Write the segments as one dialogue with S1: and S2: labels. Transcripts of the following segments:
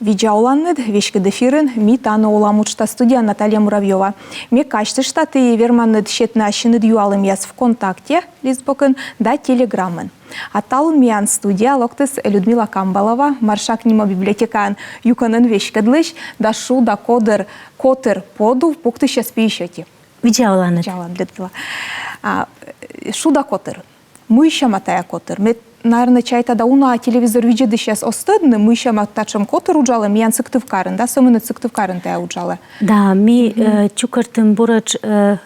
S1: Виджауланнед, вешке дефирен, ми тана оламучта студия Наталья Муравьева. Ме качты штаты верманнед щетнащенед юалым яс ВКонтакте, листбокен, да телеграммен. А талын миян студия локтес Людмила Камбалова, маршак нима библиотекан юканын вешкедлыш, да шу да котер поду пукты щас пишете.
S2: Виджауланнед.
S1: Людмила. Шу да котер. Мы еще матая котер. Наверное, чайта да уна телевизор виджеды сейчас остыдны, мы еще матачем котер уджала, миян сыктывкарын, да, сомыны сыктывкарын тая уджала.
S2: Да, ми чукартым бурач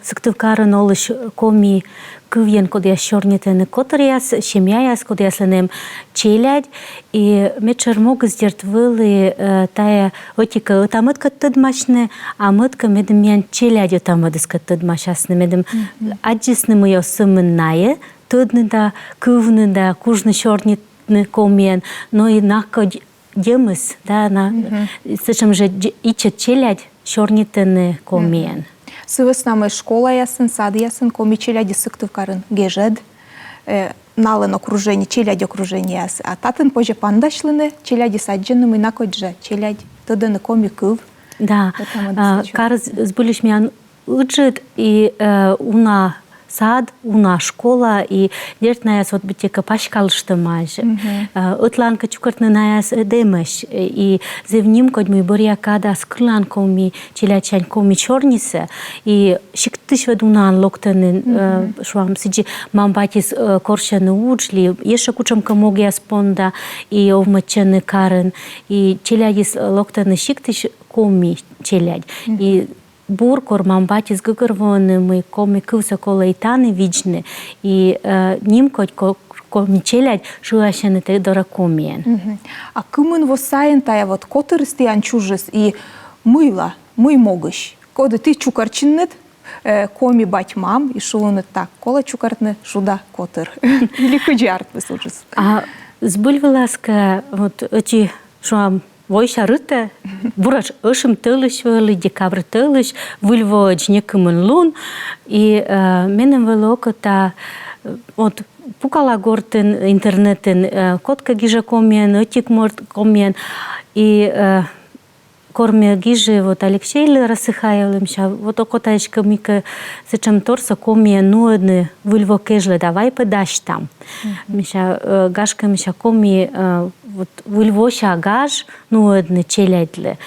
S2: сыктывкарын олыш коми кывьен кодя щорнитен котер яс, щемя яс кодя сленем челядь, и мечер мог сдерт вылы тая отика отамытка тыдмашны, а мытка медем миян челядь отамыдыска тыдмашасны, медем аджисны мы ее сымынная, тыдны да, кывны да, кужны щорнитны комен, но и нако демыс, да, на, сычем же ичет челядь щорнитны комен.
S1: Сывыс намы школа ясын, сад ясын, коми челяди сыктывкарын гежед, налын окружение, челядь окружение яс. А татын позже пандашлыны, челяди саджены, на кодже, челядь тыдыны коми кыв.
S2: Да, карыз сбылиш мян уджит, и уна сад, уна школа, и дерт наяс вот битека пашкалышты маж. Отланка чукартны наяс демеш, и зевним код мы боря када скрлан коми челячань коми чорнисе, и шиктыш ведунан локтаны швам сиджи мамбатис коршаны уджли, еше кучам камоги аспонда, и овмачаны карен, и челядис локтаны шиктыш коми челядь. И буркор мамбатис гыгырвоны мы коми кывса колайтаны вичны и нимкоть коми челядь шуашены те доракомиен.
S1: А кымын восайын тая вот котырысты анчужыс и мыла, мы могыш. Коды ты чукарчиннет, коми бать мам и шуны так, кола чукартны шуда котыр. Или кыджарт высужыс.
S2: А сбыльвыласка вот эти шуам Войша рыта, бурач ышым тылыш вылы, декабрь тылыш, выльвоч некымын лун, и менем вылокота от пукала гортен интернетен котка гижа комен, отик морт комен, и корме гижи вот Алексей Расыхаевлымша, вот окотаечка мика сычем торса комен нуэдны выльво кежле, давай подашь там. Миша гашка миша коми вот выльвоша гаш нуэдны челядле.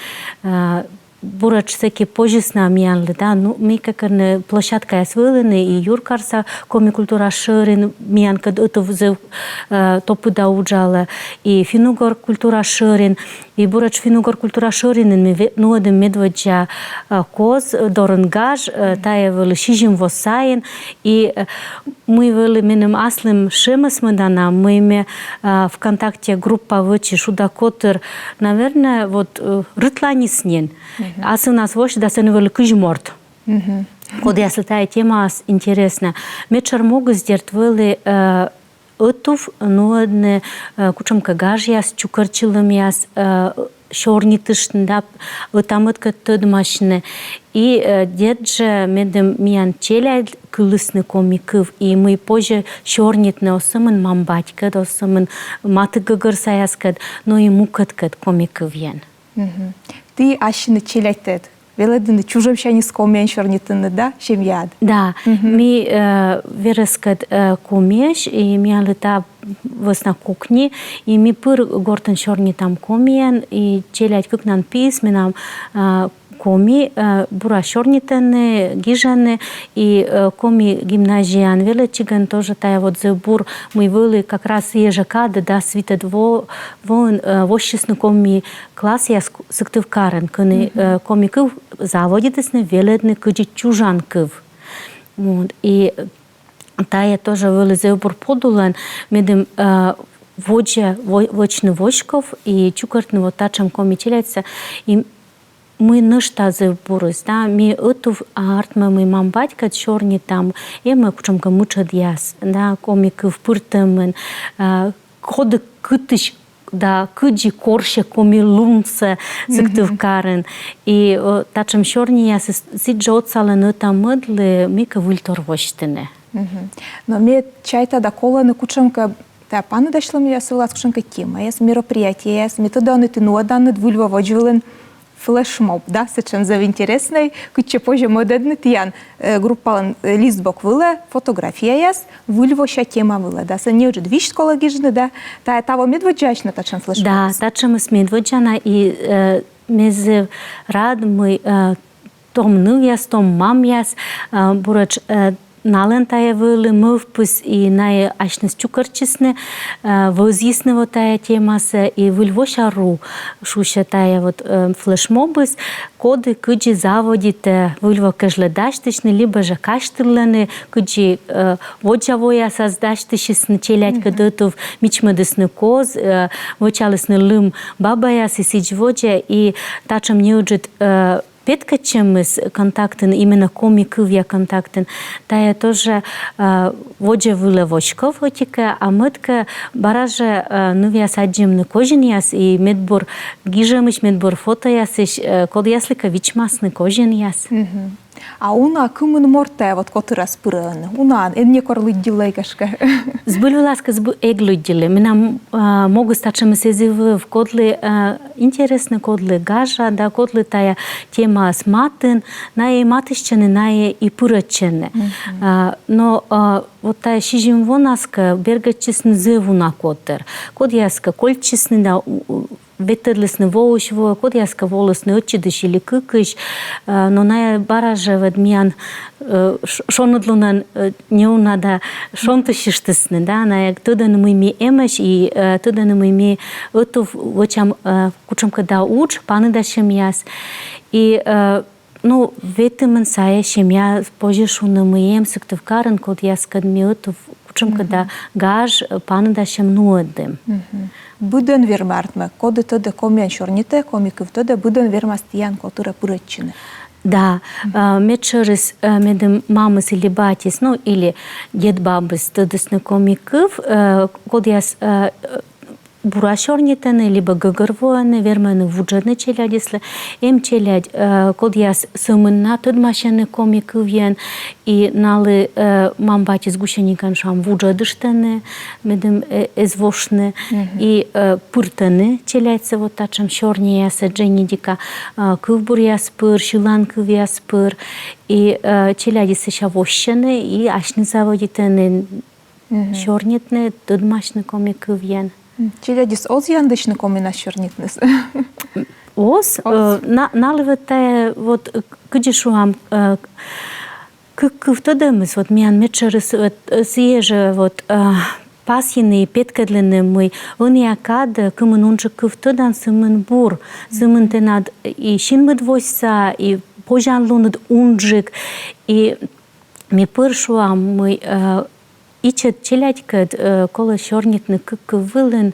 S2: Бурач всеки пожисна миянлы, да, ну ми какарне площадка я свылыны и юркарса коми культура шырын миян кад это взыв топы да уджала и финугор культура шырын и бурач финугор культура шырын нуэдым медводжа коз дорын гаш тая вылы шижим восайын и мы вылы менем аслым шемас мадана мы име ВКонтакте группа вычи шудакотыр наверное вот рытлани снен. А у нас вообще да сенвели кыжморт. Код если тая тема интересна. Мечер могу сделать вели отув, но не кучам кагаж яс чукарчилам яс шорнитышн да отамытка тыдмашны. И дедже медем миян челядь кылысны комиков и мы позже шорнитны осымын мамбатькад осымын маты гыгыр саяскад, но и мукаткад комиков ян.
S1: Ты ащины челядьтед. Веледыны чужим щанис комен шорнитыны, да? Шемьяд.
S2: Да. Ми верескад комеш, и ми алыта вос на кухне, и ми пыр гортен шорнитам комен, и челядь кыкнан пис, минам коми бура шорнитаны, гижаны, и коми гимназиян величиган тоже тая вот забур мы вылы как раз ежекады, да, свитед вон вощисны коми класс я сыктывкарын, кыны коми кыв заводитесны веледны кыджи чужан кыв. И тая тоже вылы забур подулан, медем вочны вошков, и чукартны вот тачам коми челяется, и мы нышта забурыз, да, ми отув артма мы мамбатька чорни там, и мы кучамка мучат яс, да, комиков пыртымын, ходы кытыш, да, кыджи корше коми лунце сыктывкарын, и тачам чорни яс сиджа отсалын там мыдлы, мика выльтор воштыны.
S1: Но мне чайта да коланы кучамка Та пане дашло я силаскушенка тема, я мероприятие, я методаны тынуаданны двульва воджвелен флешмоб, да, сечен зав интересный, куча позже модерный тиян группалан листбок выле, фотография яс, вульвоща тема выле, да, са не уже движ школа гижны, да, та того медводжачна тачен флешмоб.
S2: Да, тачем с медводжана и мез рад мы том нывяс, том мамяс, бурач нален тая вылы мывпыс и на ашнес чукарчисне возисне вот тая темаса и вульвошару шуша тая вот флешмобыс коды кыджи заводите вульво кажледаштышны либо же каштырлены кыджи воджавоя создаштышисны челять кадытов мичмадысны коз вочалысны лым бабая сисиджводжа и тачам неуджит Петка чемыс контактен, именно комикывья контактен, тая тоже воджа вылевочков отика, а мытка бараже нувья саджим на кожен яс и медбор гижемыш медбор фото ясыш, код яслика вичмасны кожен яс.
S1: А уна кымын морте, вот который спырын, уна не корлыддилай кашка.
S2: Збыль ласка збы эглыддилы. Меня могу стачем сезив в кодлы интересны кодлы гажа, да кодлы тая тема с матын, на и матышчены, на и пырачены. Но вот тая шижим вонаска бергачисны зывуна коттер. Код яска кольчисны да ветерлесны воушво, код яска волосны отчидыш или кыкыш, но на бараже ведмиян шонадлунан не унада шонтышиштысны, да, на тыдан мы ми эмеш и тыдан мы ми отов вочам кучам когда уч паны дашем яс и ну ветымын сая шемя позже шуны мы эм сыктывкарын код яска дми отов кучам когда гаж паны дашем нуадым.
S1: Буден вермартме, коды тоде комян чорните, комиков тоде буден вермастиян, который пырыччины.
S2: Да, медчерес медем мамыс или батис, ну или дед бабыс тыдысны комиков, код яс бурашорнитены, либо гагырвоаны, вермены вуджаны челядислы, эм челядь, код яс сымынна тыдмашаны комикывьен, и налы мам батис гущеникан шам вуджадыштаны, медем эзвошны, и пыртаны челядься вот тачам шорни яса дженидика, кывбур яс пыр, шилан кыв яс пыр, и челядисы шавощаны, и ашны заводитаны шорнитны, тыдмашны комикывьен.
S1: Челядис оз яндышны комина чорнитнес.
S2: Оз, наливате вот кыдишуам кывтадымыз, вот миян мечерыс съеже вот пасины петкадлены мы униакад кымын унжы кывтадан сымын бур, сымын тенад и шинмыд войса, и пожан лунад унжик, и ми пыршуам мы ичет челядькад кола шорнитны кывылын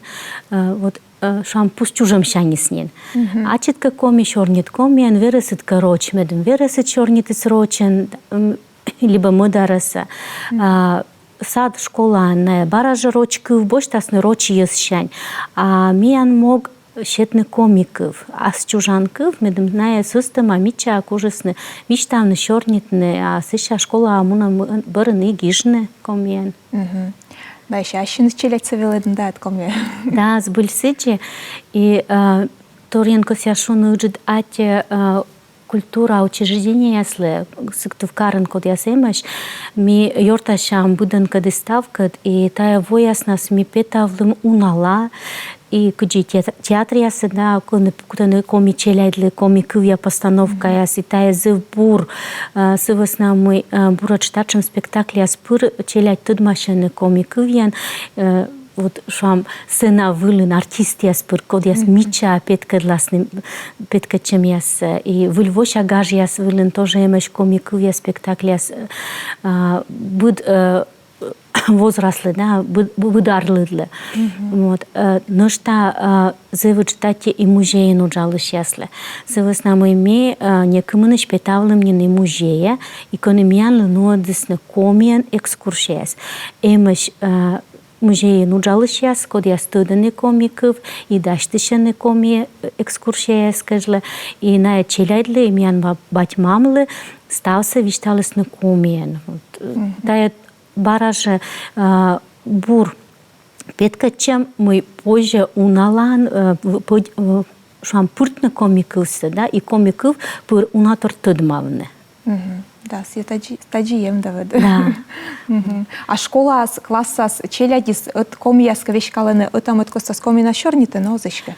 S2: вот шам пустюжам шаниснен. Ачетка коми шорнит комиен вересит короч медем вересит шорнит срочен либо мыдараса. Сад школа на баража рочкыв боштасны рочи есшань. А миян мог щетны комиков, а с чужанков медем зная система мича кожесны мичтавны шорнитны, а сыша школа амуна бырыны гижны комиен.
S1: Да, еще ащин челядься веледен дает комия.
S2: Да, сбыльсычи и торенко сяшуны уджит ате культура учреждения яслы сыктывкарын код ясемаш ми йорташам буден кадыставкат и тая вояснас ми петавлым унала и куджи театр ясы да кутаны коми челядли коми кывья постановка ясы тая зывбур сывасна мы бурачтачым спектакль яспыр челядь тыдмашаны коми кывьян вот шам сцена вылын артист яспыр код яс мича петкадласны петкачем яс и выльвоша гаж яс вылын тоже эмеш коми кывья спектакль яс буд возраслы, да, бударлыдлы. Вот. Ношта зывычтати и музеи нуджалыш яслы. Сывысна мойме некымыныш петавлым не музея, экономиянлы нуадысны комиян экскурсияс. Эмеш музеи нуджалыш яс, код яс тыдыны комиков, и даштышаны коми экскурсия скажлы, и на челядлы, имян батьмамлы, стався вишталысны комиян. Тая бараже бур Петкачем мы позже уналан шам пуртны комикылсы, да, и комикыв пур унатор тыдмавны.
S1: Да, стадием да.
S2: Да.
S1: А школа классас челядис от комияска вешкаланы отам от костас комина шорните нозышка.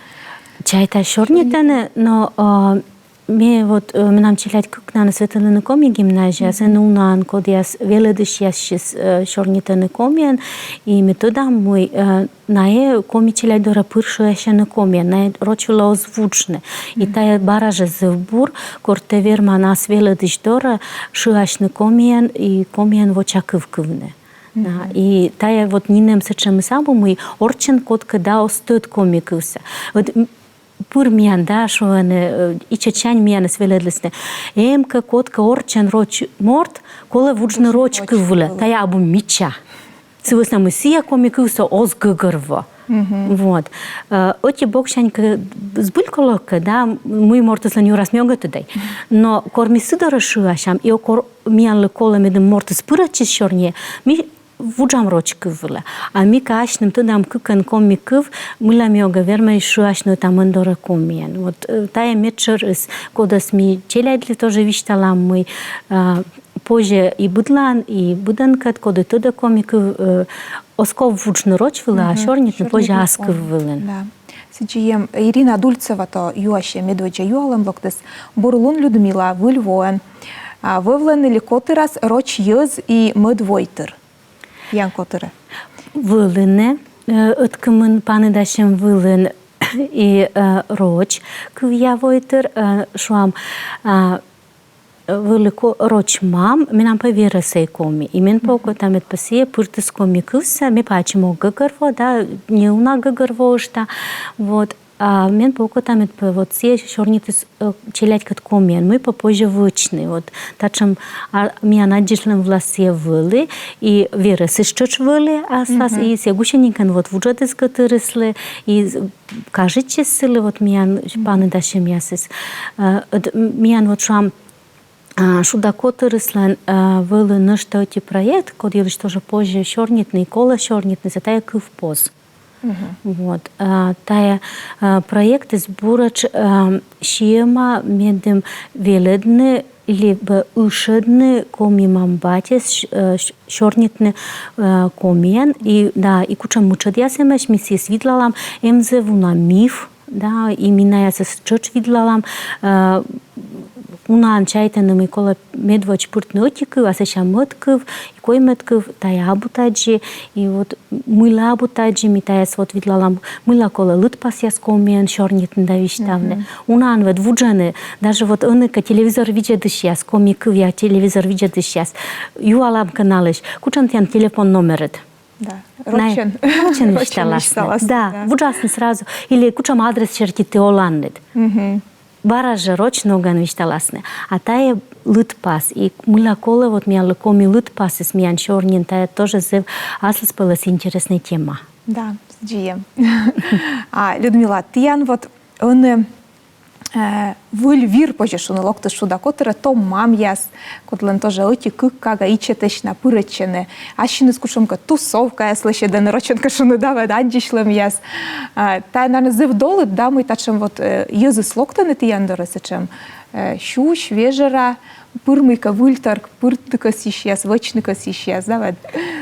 S2: Чайта шорнитаны, но мне вот нам челядь как на светланы коми гимназия, sen унан кодиас веледыш ящис шорнитаны комиен, и метода мой нае коми челядь дора пыршу ящаны комиен, нае рочула озвучны. И тая баража зывбур, корте верма нас веледыш дора шуашны комиен, и комиен вочакывкывны. И тая вот нинем сечем сабу мой орчен котка да остыт комикывся. Вот пур миян, да, шо ане, и чечань миян свеледлесне. Эмка котка орчен роч морт, кола вуджны роч кывле, тая абу мича. Цивысна мысия комикывся оз гыгырво. Вот. Оти бокшанька сбыльколока, да, мы мортыслы не урасмёга тудей. Но корми сыдора шуашам, и окор миян кола медем мортыс пырачис шорне, ми вуджам роч кывле. А ми кашным тудам кыкен комикыв, мыла мёга вермей шуашну там эндора комиен. Вот тая метшер из кодас ми челядли тоже вишталам мы позже и будлан, и буданкат, коды туда комикыв осков вуджны роч вылы, а шорнитны позже аскыв вылын.
S1: Да. Сиджием Ирина Дульцева то юаще медведжа юалам локтес Бурлун Людмила выльвоен. Вывлен или котырас роч йыз и медвойтер. Ян котыры.
S2: Вылыны, ыткымын паныдашем вылын и роч кывья войтер, шуам велико роч мам, менам повересей коми. И мен поко там это пасие пуртыс коми кывса, ми пачимо гыгырво, да, не уна гыгырво ушта, вот. А мен поко там это вот все шорнитыс челядь кат комиен, мы попозже вычны, вот. Тачем мия надежлен власе вылы, и вересыш чоч вылы, а сас и сегущенникан вот вуджатыс катырыслы, и кажется сылы вот миян паны дашем ясыс. Миян вот шам шуда котырыслан вылы нышта оти проект, код елыш тоже позже шорнитный, кола шорнитный, затая кыв поз. Вот. Тая проект из бурач шема медем веледны либо ушедны коми мамбатес шорнитны комиен и да и куча мучадясемеш миси свидлалам эмзе вуна миф да и минаясес чоч видлалам унан чайтаны Микола медвоч пуртнотиков, а сеша мэтков, и кой мэтков, тая абутаджи, и вот мыла абутаджи, ми тая свот видлалам, мыла кола лытпас яс комен, шорнитн да виштавне. Унан вед вуджаны, даже вот оныка телевизор виджедыш яс, комиков я телевизор виджедыш яс, юалам каналыш, кучан тян телефон номерет.
S1: Да, рочен.
S2: Рочен вишталасне. Да, вуджасны сразу. Или кучам адрес чертите оландет. Баража рочно оган вишталасне. А тая лытпас. И мыла кола вот мия лыкоми лытпас с миян шорнин, тая тоже зев аслс пылас интересная тема.
S1: Да, с джием. Людмила, тиян вот он выльвир позже шуны локты шуда котыра то мам яс, котлен тоже оти кага ичетеш на пырачене. Ащины скушомка тусовка я слышу, да нароченка шуны давай дандишлем яс. Та наверное зев долы да мы тачем вот езы локтаны тиян доросечем. Щуш вежера пырмыка выльтарк пыртыка сищас, вочныка сищас, давай.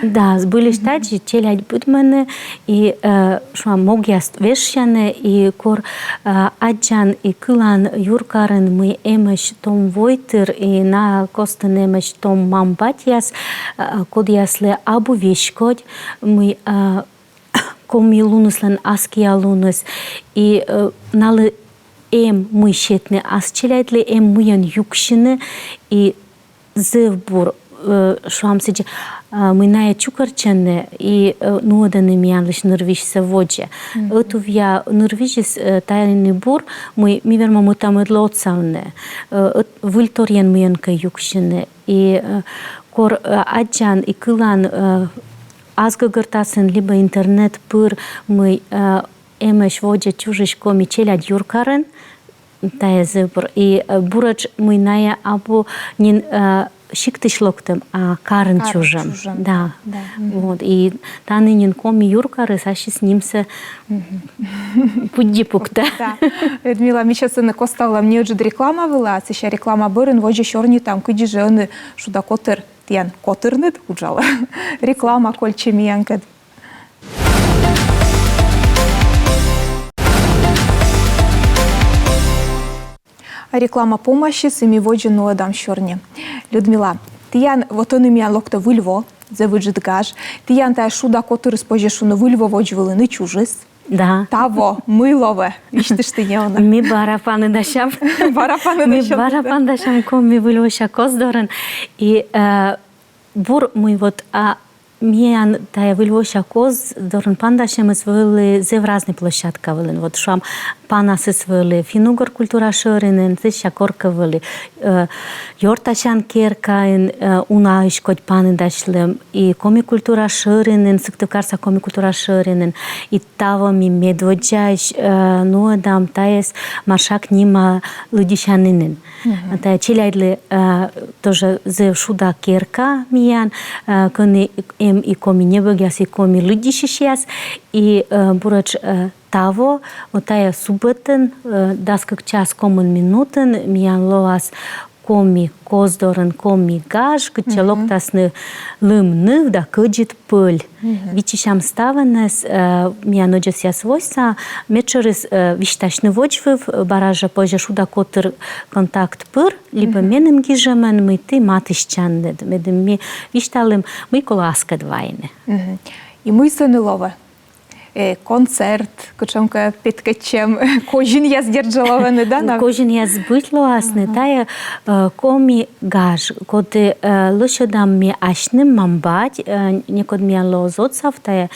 S2: Да, были штаджи, челядь будманы, и шуа могяст вешяне, и кор аджан и кылан юркарен мы эмеш том войтыр, и на костен эмеш том мамбатьяс, кодясле абу вешкодь, мы коми луныслен аския луныс, и налы эм мыщетне асчеляйтле эм мыян юкшины и зывбур шуамсыджи мыная чукарчанне и нуоданы миянлыш нырвишся воджа. Эту вя нырвишис тайный бур мы верма мы там эдлоцавне выльторьян мыянка юкшины и кор аджан и кылан азгагыртасын либо интернет пыр мы эмеш воджа чужиш коми челядь юркарен, тая зыбр. И бурач мыйная абу нин шиктыш локтым, а карын чужым. Да.
S1: Да.
S2: Вот. И танынин коми юркары саши с нимся пудди пукта.
S1: Да. Людмила, ми сейчас не костала, мне уже реклама была, а сейчас реклама бырын, вожи черни там, куди жены, шуда котыр, тян котырнет, уджала. Реклама кольче миянкет. Реклама помощи семи воджену адам щорні. Людмила, тиян вот он имя локто вильво, за выджит гаж, тиян та шуда котыр спожешуно вильво воджвили не чужис.
S2: Да.
S1: Таво, милове, вічти ж ти не вона.
S2: Ми барапаны дашам.
S1: Барапаны
S2: Ми
S1: дашам.
S2: барапан дашам коми выльвоша коздорен. И бур мой вот миян тая выльвоша коз дорен пандашем свили зев разные площадка вилен. Вот шам панасы свили финугор культура шоринен, зеща корка вили. Йорташан керкаин уна ишкоть паны дашлем. И коми культура шоринен, сыктывкарса коми культура шоринен. И таво ми медводжаиш, ну адам таес маршак нима лудишанинен. Тая челяйдли тоже зев шуда керка миян, кони и коми небогяс, и коми лудишишяс. И бурач таво, отая субботен, даскак час комен минутен, миян лоас коми коздорен, коми гаж, кычалок тасны лымных, да кыджит пыль. Вичишам ставанес, миян оджас яс войса, мечерис вишташны вочвыв, баража позже шуда котыр контакт пыр, либо менем гижемен, мы ты матышчандед, медем ми вишталым, мы коласка двайне.
S1: І ми синилове. Концерт, кучемка підкачем, кожен я здержала не да?
S2: Кожен я збить лоасне, тая коми гаж, коли лише дам ми ашним мамбать, некод ми лозоцав, тая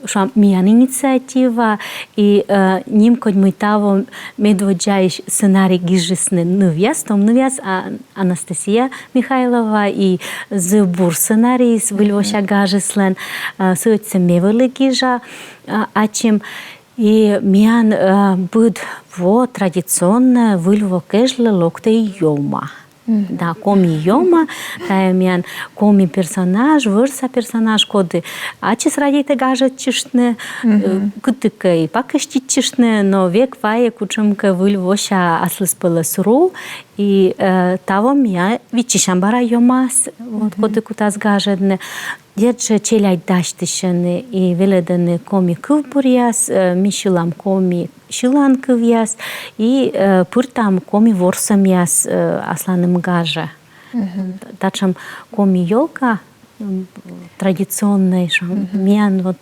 S2: що миян ініціатива, і ним код ми таво медводжаєш сценарій гіжесне нов'яз, том нов'яз Анастасія Михайлова і збур сценарій з Вильвоша гажеслен, сується мевели гіжа, а чем и миян будет во традиционно выльво кэжле локте йома. Да, коми йома, тая миян коми персонаж, вырса персонаж, коды ачис радите гажет чишне, кытыка и пакашти чишне, но век вае кучемка выльвоша аслыс пылысру, и таво мия вичишам бара йомас, вот коды кутас гажетне. Дедже челяй даштышыны и веледаны коми кывбуряс, мишилам коми шилан кывяс и пыртам коми ворсам яс асланым гажа. Тачам коми йолка традиционный, миян вот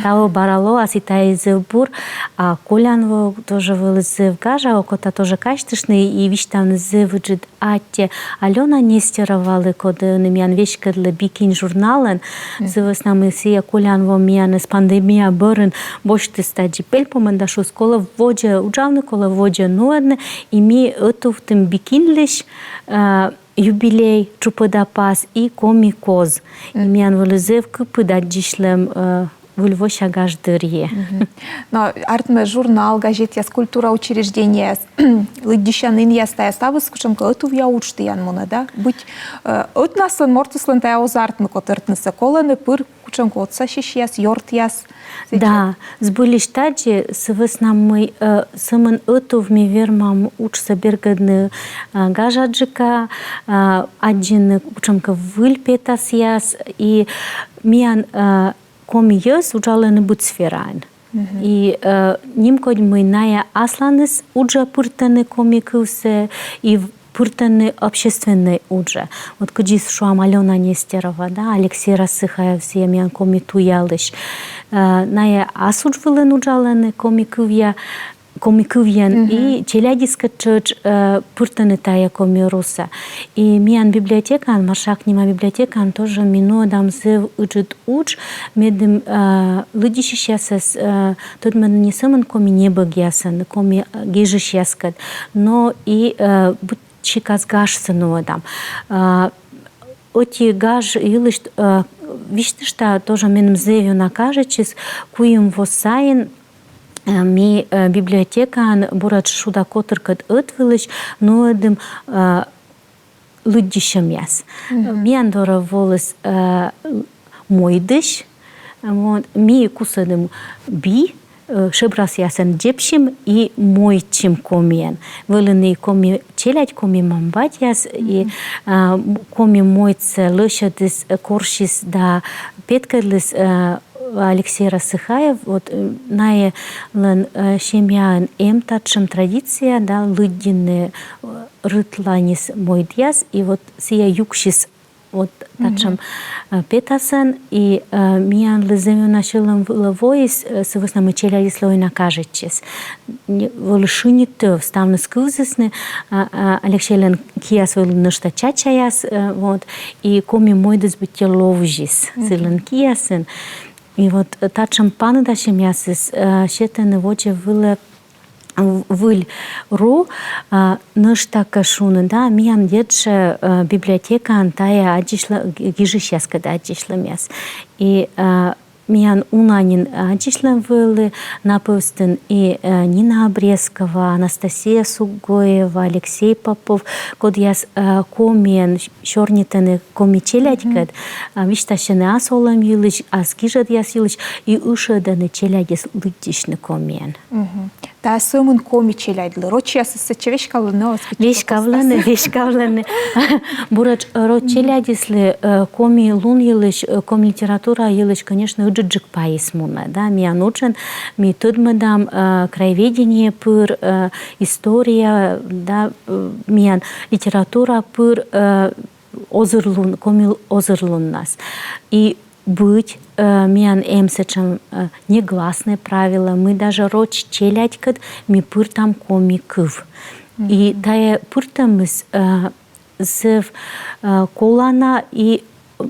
S2: тао барало, а ситай зевбур, а колянво тоже был зев гажа, окота тоже качтышный, и вещь там зевджит атте Алена Нестеровалы, коды миян вещка для бикин журнален, зевс нам сия колянво миян из пандемия бърн, бошты стаджи пельпомен дашу скола вводя, уджавны кола вводя нуадне, и ми эту в тем бикин лишь юбилей чупада пас и коми коз. И миян вылезев кыпыдать дишлем Вульвоша гаждырье.
S1: Но артме журнал, газет, яс культура учреждения, лыддищанын ястая ставыс, кучемка эту я учты янмона, да? Быть отнаслен, мортуслен тая озартны котыртныса, коланы пыр, кучемка отса шиш яс, йорт яс.
S2: Да, сбыли штаджи, сывыс нам мы сымын эту в мивермам учса бергадны гажаджика, аджины кучемка выльпетас яс, и миян коми йос уджалены будь сферайн. И ним код мы ная асланыс уджа пыртаны коми кылсе и пыртаны общественный уджа. Вот кудис шуам Алена Нестерова, да, Алексей Рассыхаев, семьян коми туялыш. Ная асуджвылын уджалены коми кывья, комикувьян и челядиска чыч пыртаны тая коми руса. И миян библиотекан, маршак нима библиотекан тоже мино дам зев уджит уч, медым лыдишишясас, тот мен не самын коми небогясан, коми гежишяскат, но и чикас гашсы но дам. Оти гаж илыш, вишты что тоже меным зевю накажечис, куим восайн, ми библиотекан бурат шуда котыркат отвылыш, но дым лыддишем яс. Миян дора волос мойдыш, вот, ми кусадым би, шебрас ясен депшим и мойчим комиен. Вылыны коми челядь коми мамбать яс и коми мойце лышадыс коршис да петкадлыс Алексей Рассыхаев, вот нае лен шемян эмтатшим традиция, да, лыддины рытланис мойдьяс, и вот сия юкшис вот татшим петасан, и миян лыземю нашилам выловоис, совысно мы челядис лойна кажечес. Вылышыни тыв, ставны скылзысны, Алексей лен кияс вылынышта чачаяс, вот, и коми мойдыс бытте ловжис, сылын киясын. И вот татшим панадашим ясыс щетаны воче выль ру нышта кашуны, да, миян детше библиотека антая адишла гижиш яскада адишлам яс. И миян унанин адишлам вылы напыстын и Нина Обрезкова, Анастасия Сугоева, Алексей Попов, код яс комен шорнитаны коми челядькад, вишташыны ас олам юлыш, ас гижад яс юлыш, и ушаданы челядес лыддишны комен.
S1: Та сымын коми челядлы. Рочиясысы чевешкавлыны
S2: Вешкавлыны. Бурач рот челядеслы коми лун юлыш, коми литература юлыш, конечно, уджиджик паис муна. Да, миян учен, ми тудмадам краеведение пыр, история, да, миян литература пыр озырлун, коми озырлун нас. И быть миян эмсечем негласные правила, мы даже роч челядькад, ми пыр там коми кыв. И тая пыртамыз зев колана и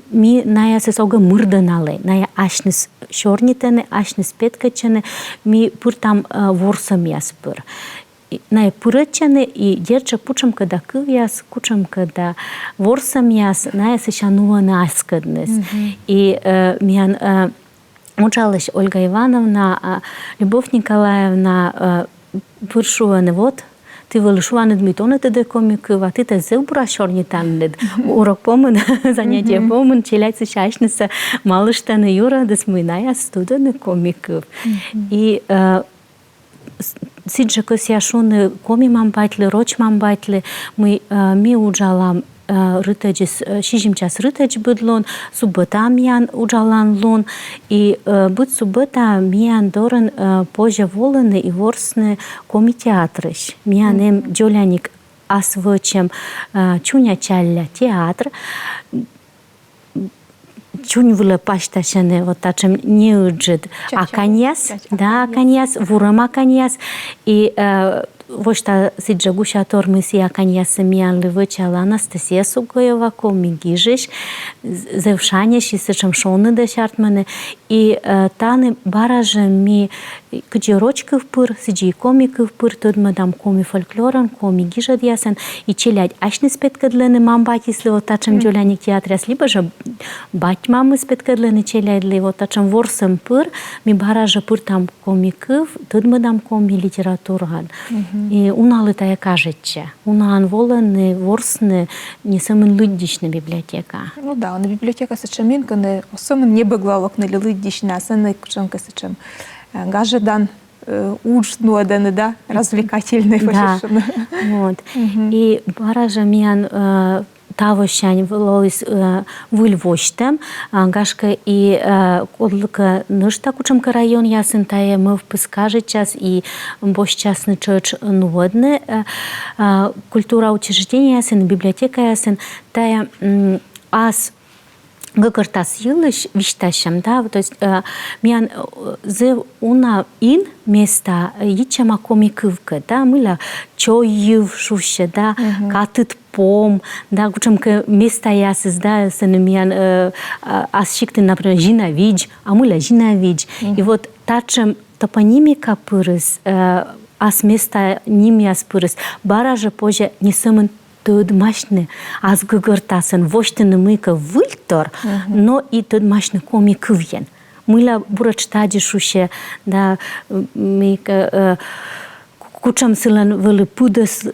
S2: ми ная сесога мырданалы, ная ашныс шорнитаны, ашныс петкачаны, ми пыр там ворсам яс пыр. Ная пырачаны и держа пучам когда кыв яс, кучам когда ворсам яс, ная сещануаны аскадныс. И миян учалась Ольга Ивановна, Любовь Николаевна пыршуваны вот, ты вылышуваны дмитоны ты комиков, а ты те зелбура шорнитанлед. Урок помын, занятие помын, челять сещашнысы, малыштаны юра, десмыная студаны комиков. И сиджа косяшуны коми мамбайтлы, роч мамбайтлы, мы ми уджалам рытаджис, шижимчас рытадж быдлон, суббота миян уджалан лон, и быт суббота миян дорын позже волыны и ворсны коми театрыш. Миян эм джоляник асвычем чуня чалля театр, чунь вылы пашташаны вот тачем не уджид, а каньяс, да, каньяс, вурама каньяс, и вот что сиджа гушатор мы сия каньяса миян лывычала Анастасия Сугоева, коми гижиш, зевшаняш и сычем шоны дешартманы, и таны баража ми кджирочков пыр, сиджи комиков пыр, тут мадам коми фольклоран, коми гижад ясен, и челядь ашны спеткадлены мамбать, если вот тачем джоляник театряс, либо же бать мамы спеткадлены челядли, вот тачем ворсам пыр, ми баража пыр там комиков, тут мадам коми литературан. И уналы тая кажется, унан воланы, ворсны, не самын лыддишна библиотека.
S1: Ну да, на библиотека сычеминка, не особенно не беглалок на лыддишна, а сына кучанка сычем. Гажедан уджнуаданы, да, развлекательный.
S2: Да, вот. И баража миян тавощань вылоис выльвоштем, гашка и кодлыка нышта кучамка район ясын тая мы в пыскаже час и бош частный чёрч нуодны культура учреждения ясын, библиотека ясын тая ас гагартас юлыш вишташам, да, то есть миян зе уна ин места ичама комикывка, да, мыла чоюв шуще, да, катыт пом, да, кучамка места ясыз, да, сыны миян асшикты, например, жинавидж, а мыла жинавидж. И вот тачем топонимика пырыс, ас места нимяс пырыс, баража позже не самын тудмашны аз гыгыртасын воштыны мыйка выльтор, но и тудмашны коми кывьен. Мыла бурачтади шуще, да, мыйка кучам силен вели пудес,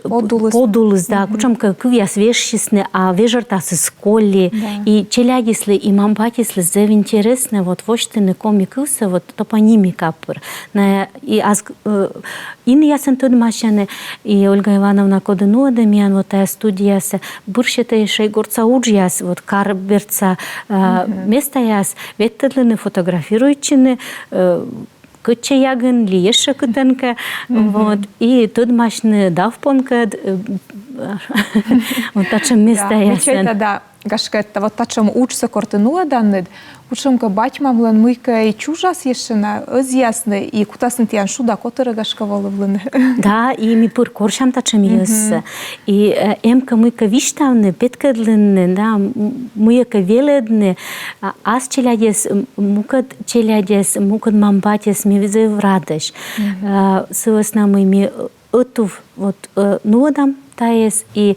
S2: подулыз, да, кучам кывяс вешчисне, а вежертас из школы, и челягисли, и мампатисли, зев интересне, вот воштины комикуса, вот топонимика пыр. И аз, ин ясен туд машане, и Ольга Ивановна кодену адамиян, вот тая студиясе, буршете еще и горца уджияс, вот карберца места яс, веттерлены фотографируючины, кыча ягын, лиеше кытенка, вот, и тут машины давпонка, вот тачем места ясен.
S1: Да, гашкетта, вот тачем учся кортену данный, учимка батьмамлен мыйка и чужас ешена, özясны, и кутасын тиян шуда котыры гашкавалывлыны.
S2: Да, и ми пыр коршам тачем ес. И эмка мыйка виштавны, петкадлыны, да, мыйка веледны, аз челядес, мукат челядес, мукат мамбатес, ми визе врадеш. Сывасна ми отув, вот, нуадам таес, и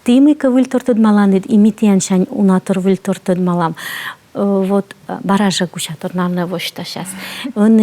S2: ты мыйка вильтортад маланет, и митяншань унатор вильтортад малам. Вот баража гушатор нална вошта сейчас. Он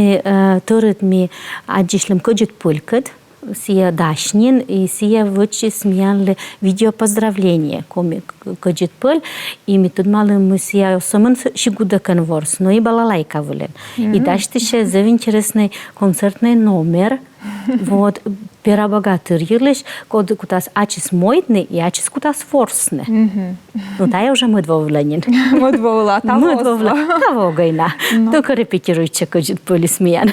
S2: торит ми аджишлем коджит пулькат, сия дашнин, и сия вочи смеянли видео поздравления, коми коджит пуль, и ми тут малым мы сия самын шигуда конворс, но и балалайка вулен. И дашти ще зев интересный концертный номер, вот, пера богатыр ерлиш, коды кутас ачис мойдны и ачис кутас форсны. Ну, та я уже мыдвовленин.
S1: Мыдвовла,
S2: того гайна. Только репетируйте, коджит полисмиян.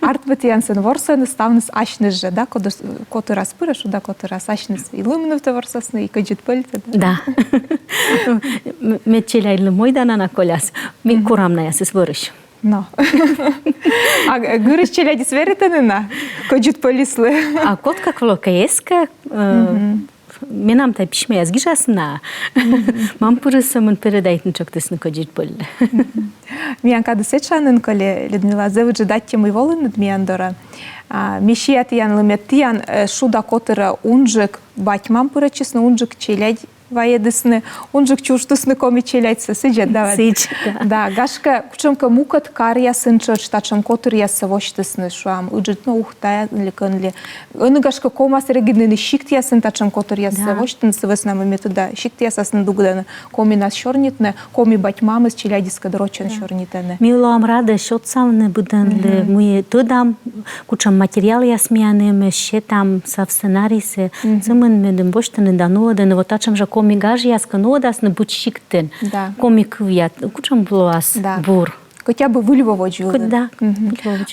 S1: Арт бытиянсын ворсын ставныс ашныс же, да, коты раз пырыш, да, коты раз ашныс илумнывты ворсасны, и коджит пыльты, да?
S2: Да. Мет челяйлы мойдана на коляс, ми курамна ясыс вырыш.
S1: No. А гырыш челяди свеританына, коджит полислы.
S2: А кот как влокаеска, менам та пишме язгижасна. Мам пырысымын передайтын чоктысны коджит полі.
S1: Миян кады сечанын коле, Людмила, зевыджи датте мый волын Дмияндора. Мишият ян лымет тиян шуда котыра унжык батьмам пырачысны унжык челядь ваедысны, унжык чуштысны коми челядьсы сыджет, да?
S2: Сыдж,
S1: да. Да, гашка, кучымка мукат кар ясын чоч, тачым котыр ясы воштысны шуам, уджытны ухтая ликынли. Ыны гашка комас регидныны шикт ясын тачым котыр ясы воштынсы веснамы метода. Шикт ясасын дугданы, коми нас шорнитны, коми батьмамыз челядиска дрочен шорнитаны.
S2: Милуам рада, шотсавны будынли, мы тудам, кучам материал ясмияны, ще там сав сценарийсы, цымын медым боштаны дануаданы, вот тачым же коми гаж яска нодасны бучиктен, коми кывят, кучам блуас бур.
S1: Хотя бы выльвово джулы.
S2: Да.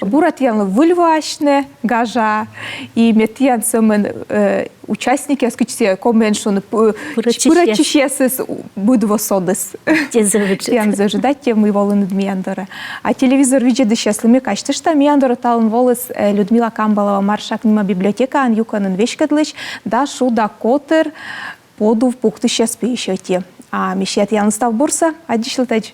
S1: Бурат ян выльвашне гажа, и метьян самен участники, я скажу, коменшон пырачищесыз будво содыс. Ян зажидать мы волны Дмияндора. А телевизор видит счастливыми качты, что Дмияндора талон волос Людмила Камбалова маршак нима библиотека, ан юканын вешкадлыч, да шуда котер поду в пухты сейчас пишете. А мещет ян став бурса, а дишл тач.